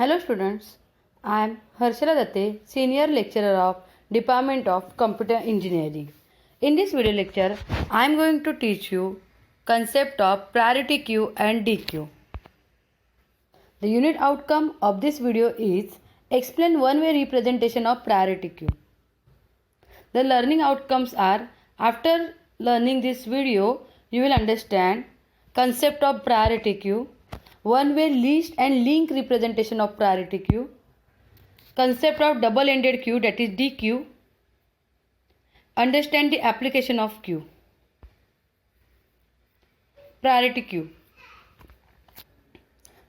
Hello students, I am Harshara Datte, Senior Lecturer of Department of Computer Engineering. In this video lecture, I am going to teach you concept of priority queue and DQ. The unit outcome of this video is explain one-way representation of priority queue. The learning outcomes are after learning this video, you will understand concept of priority queue, one-way list and link representation of priority queue, concept of double-ended queue, that is DQ, understand the application of queue. Priority queue.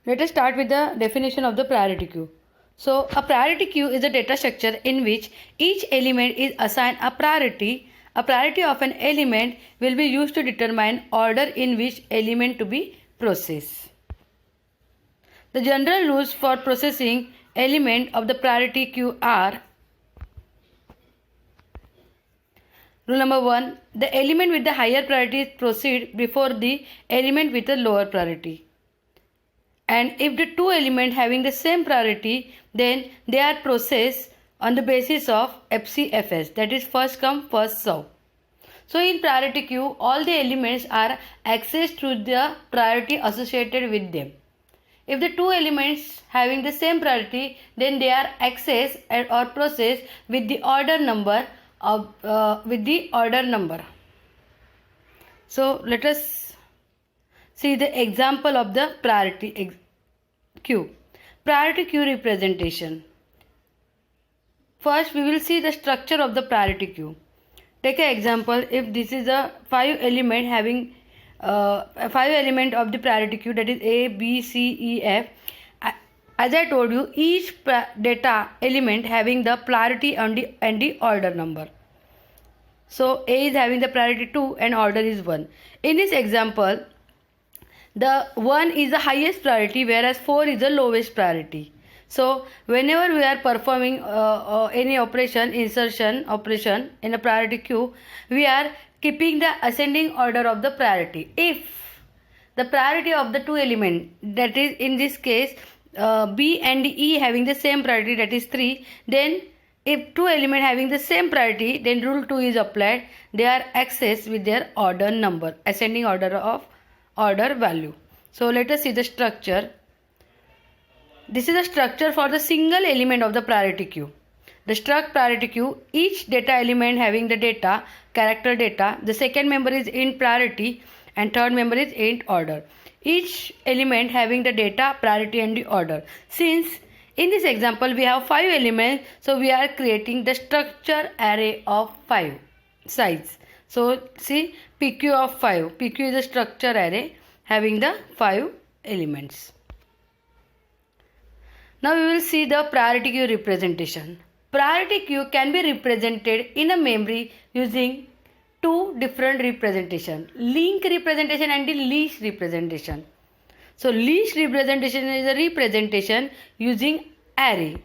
Let us start with the definition of the priority queue. So, a priority queue is a data structure in which each element is assigned a priority. A priority of an element will be used to determine order in which element to be processed. The general rules for processing element of the priority queue are: rule number 1, the element with the higher priority proceed before the element with the lower priority. And if the two elements having the same priority, then they are processed on the basis of FCFS, that is first come first serve. So in priority queue, all the elements are accessed through the priority associated with them. If the two elements having the same priority, then they are accessed or processed with the order number So let us see the example of the priority queue. Priority queue representation. First, we will see the structure of the priority queue. Take an example. If this is a 5 element having 5 element of the priority queue, that is A, B, C, E, F. As I told you, each data element having the priority and the order number. So A is having the priority 2 and order is 1. In this example, the 1 is the highest priority whereas 4 is the lowest priority. So whenever we are performing any insertion operation in a priority queue, we are keeping the ascending order of the priority. If the priority of the two elements, that is in this case B and E having the same priority, that is 3, then if two elements having the same priority, then rule 2 is applied. They are accessed with their order number, ascending order of order value. So let us see the structure. This is the structure for the single element of the priority queue. The struct priority queue, each data element having the data, character data, the second member is int priority and third member is int order. Each element having the data, priority and the order. Since in this example we have 5 elements, so we are creating the structure array of 5 size. So see, PQ of 5. PQ is a structure array having the 5 elements. Now we will see the priority queue representation. Priority queue can be represented in a memory using two different representation, link representation and the list representation. So list representation is a representation using array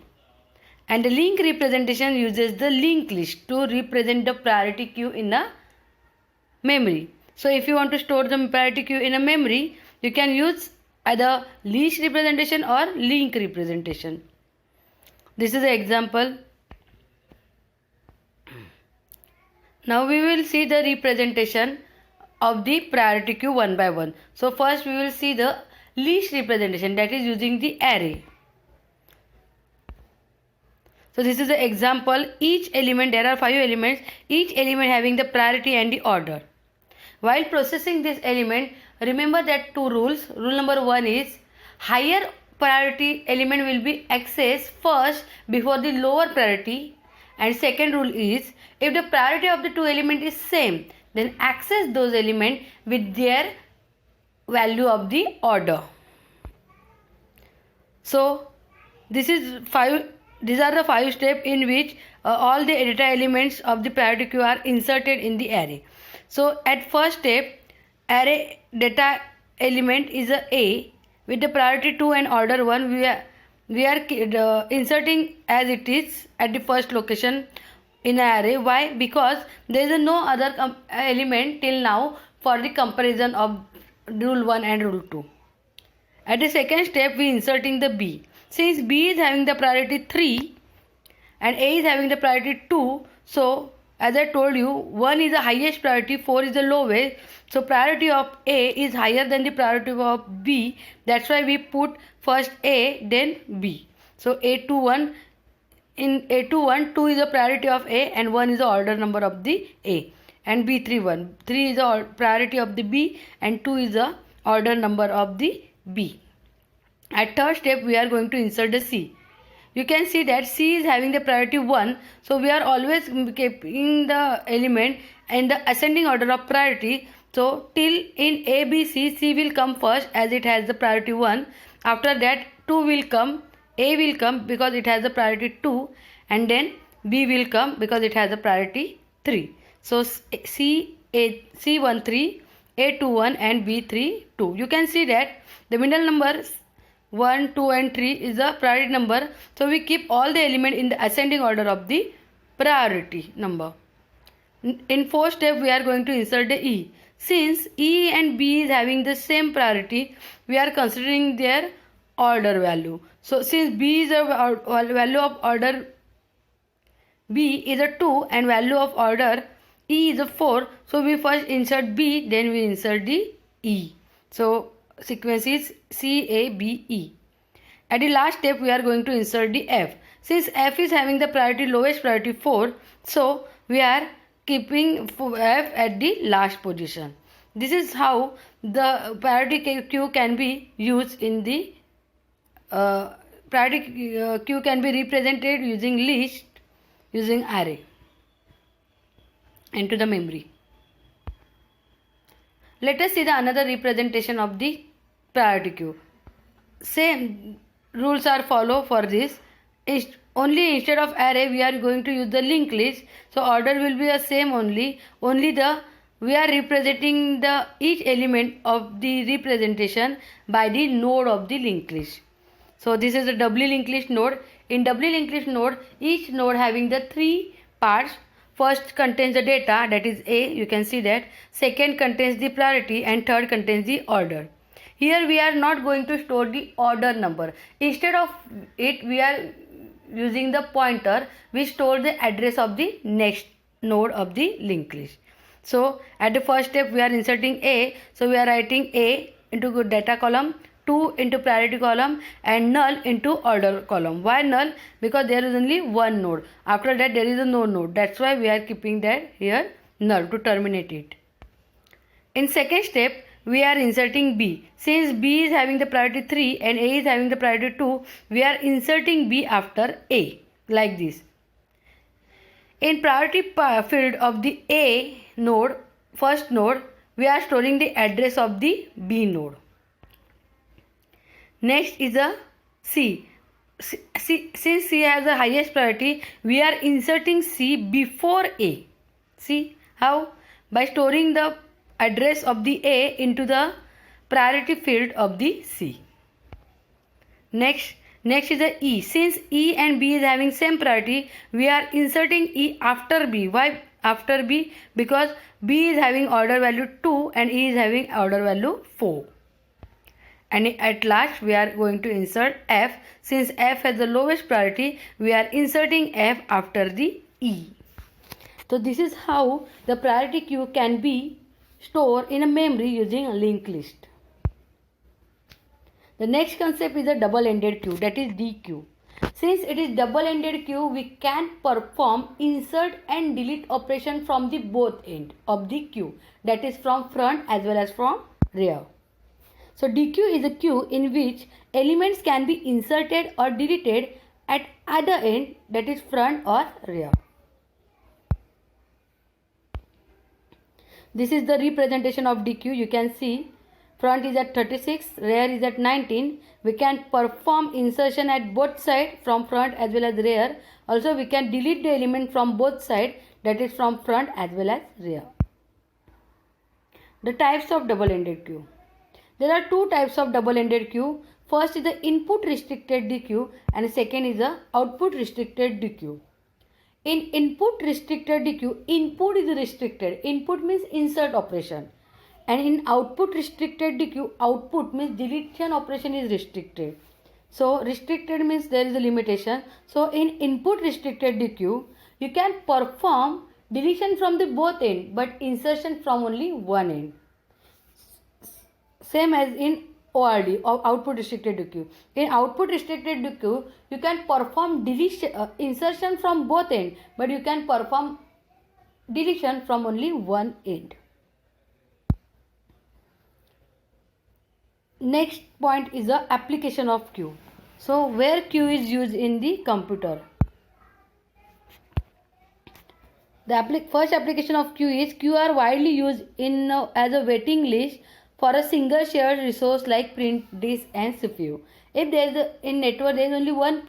and the link representation uses the linked list to represent the priority queue in a memory. So if you want to store the priority queue in a memory, you can use either list representation or link representation. This is the example. Now we will see the representation of the priority queue one by one. So first we will see the list representation, that is using the array. So this is the example. Each element, there are 5 elements, each element having the priority and the order. While processing this element, remember that two rules. Rule number 1 is higher priority element will be accessed first before the lower priority, and second rule is if the priority of the two elements is same, then access those elements with their value of the order. So these are the 5 steps in which all the data elements of the priority queue are inserted in the array. So at first step, array data element is A with the priority 2 and order 1. We are inserting as it is at the first location in an array. Why? Because there is no other element till now for the comparison of rule 1 and rule 2. At the second step, we inserting the B. since B is having the priority 3 and A is having the priority 2, so as I told you, 1 is the highest priority, 4 is the lowest. So priority of A is higher than the priority of B. That's why we put first A, then B. So A21, in A21, 2 is the priority of A and 1 is the order number of the A. And B31, 3 is the priority of the B and 2 is the order number of the B. At third step, we are going to insert the C. You can see that C is having the priority 1. So we are always keeping the element in the ascending order of priority. So till in A, B, C, C will come first as it has the priority 1. After that 2 will come, A will come because it has the priority 2, and then B will come because it has the priority 3. So C13, A21 and B32. You can see that the middle numbers 1, 2 and 3 is the priority number. So we keep all the element in the ascending order of the priority number. In fourth step, we are going to insert the E. Since E and B is having the same priority, we are considering their order value. So since B is a value of order, B is a 2 and value of order E is a 4. So we first insert B, then we insert the E. So sequence is C, A, B, E. At the last step, we are going to insert the F. Since F is having the priority lowest priority 4, so we are keeping F at the last position. This is how the priority queue can be used in the priority queue can be represented using list, using array into the memory. Let us see the another representation of the priority queue. Same rules are followed for this. Only instead of array we are going to use the linked list. So order will be the same only. Only we are representing the each element of the representation by the node of the linked list. So this is a doubly linked list node. In doubly linked list node, each node having the 3 parts. First contains the data, that is A, you can see that. Second contains the priority and third contains the order. Here we are not going to store the order number. Instead of it, we are using the pointer. We store the address of the next node of the linked list. So at the first step, we are inserting A. So we are writing A into data column, 2 into priority column and null into order column. Why null? Because there is only one node. After that there is no node. That's why we are keeping that here null to terminate it. In second step, we are inserting B. Since B is having the priority 3 and A is having the priority 2, we are inserting B after A like this. In priority field of the A node, first node, we are storing the address of the B node. Next is a C. Since C has the highest priority, we are inserting C before A. See how? By storing the address of the A into the priority field of the C. Next is the E. Since E and B is having same priority, we are inserting E after B. Why after B? Because B is having order value 2 and E is having order value 4. And at last we are going to insert F. Since F has the lowest priority, we are inserting F after the E. So this is how the priority queue can be stored in a memory using a linked list. The next concept is a double-ended queue, that is DQ. Since it is double-ended queue, we can perform insert and delete operation from the both end of the queue, that is from front as well as from rear. So DQ is a queue in which elements can be inserted or deleted at either end, that is front or rear. This is the representation of DQ. You can see front is at 36, rear is at 19. We can perform insertion at both sides from front as well as rear. Also we can delete the element from both sides, that is from front as well as rear. The types of double-ended queue. There are two types of double-ended queue. First is the input restricted DQ and second is the output restricted DQ. In input restricted DQ, input is restricted. Input means insert operation. And in output restricted DQ, output means deletion operation is restricted. So restricted means there is a limitation. So in input restricted DQ, you can perform deletion from the both end but insertion from only one end. Same as in ORD or output restricted DQ. In output restricted DQ, you can perform deletion, insertion from both end, but you can perform deletion from only one end. Next point is the application of Q. So where Q is used in the computer. The first application of Q is Q are widely used in as a waiting list for a single shared resource like print, disk and CPU. If there is in network there is only one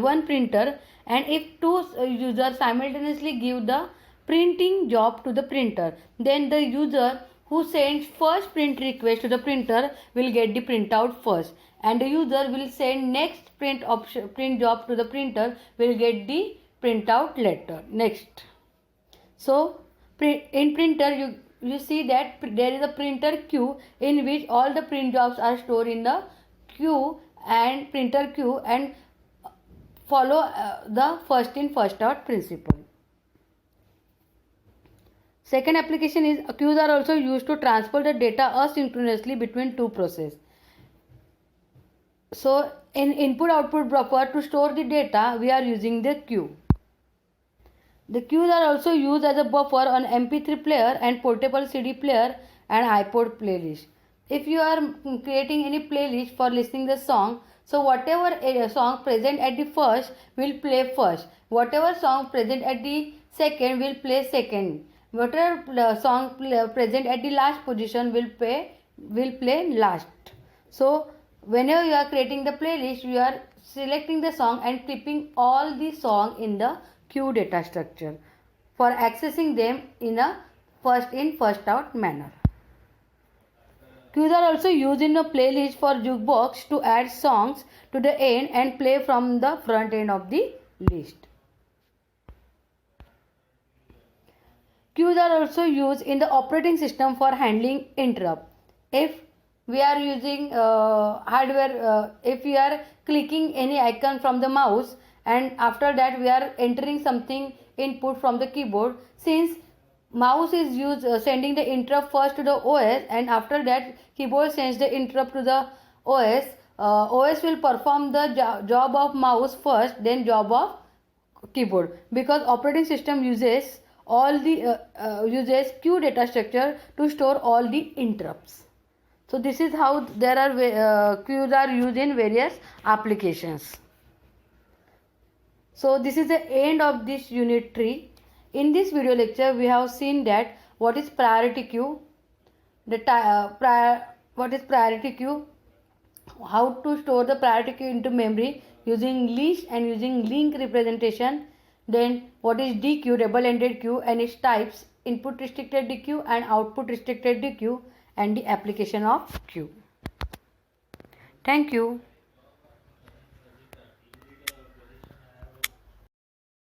one printer, and if two users simultaneously give the printing job to the printer, then the user who sends first print request to the printer will get the printout first, and the user will send next print job to the printer will get the printout later. Next, so in printer you see that there is a printer queue in which all the print jobs are stored in the queue and printer queue and follow the first in first out principle. Second application is queues are also used to transfer the data asynchronously between two processes. So in input output buffer to store the data we are using the queue. The queues are also used as a buffer on MP3 player and portable CD player and iPod playlist. If you are creating any playlist for listening the song, so whatever song present at the first will play first. Whatever song present at the second will play second. Whatever song present at the last position will play last. So whenever you are creating the playlist, you are selecting the song and keeping all the song in the queue data structure for accessing them in a first in first out manner. Queues are also used in a playlist for jukebox to add songs to the end and play from the front end of the list. Queues are also used in the operating system for handling interrupt. If we are using hardware, if we are clicking any icon from the mouse and after that we are entering something input from the keyboard, since mouse is used sending the interrupt first to the OS and after that keyboard sends the interrupt to the OS, OS will perform the job of mouse first, then job of keyboard, because operating system uses all the uses queue data structure to store all the interrupts. So this is how there are queues are used in various applications. So this is the end of this unit 3. In this video lecture we have seen that what is priority queue, what is priority queue, how to store the priority queue into memory using list and using link representation, then what is DQ, double-ended queue and its types, input restricted DQ and output restricted DQ, and the application of queue. Thank you.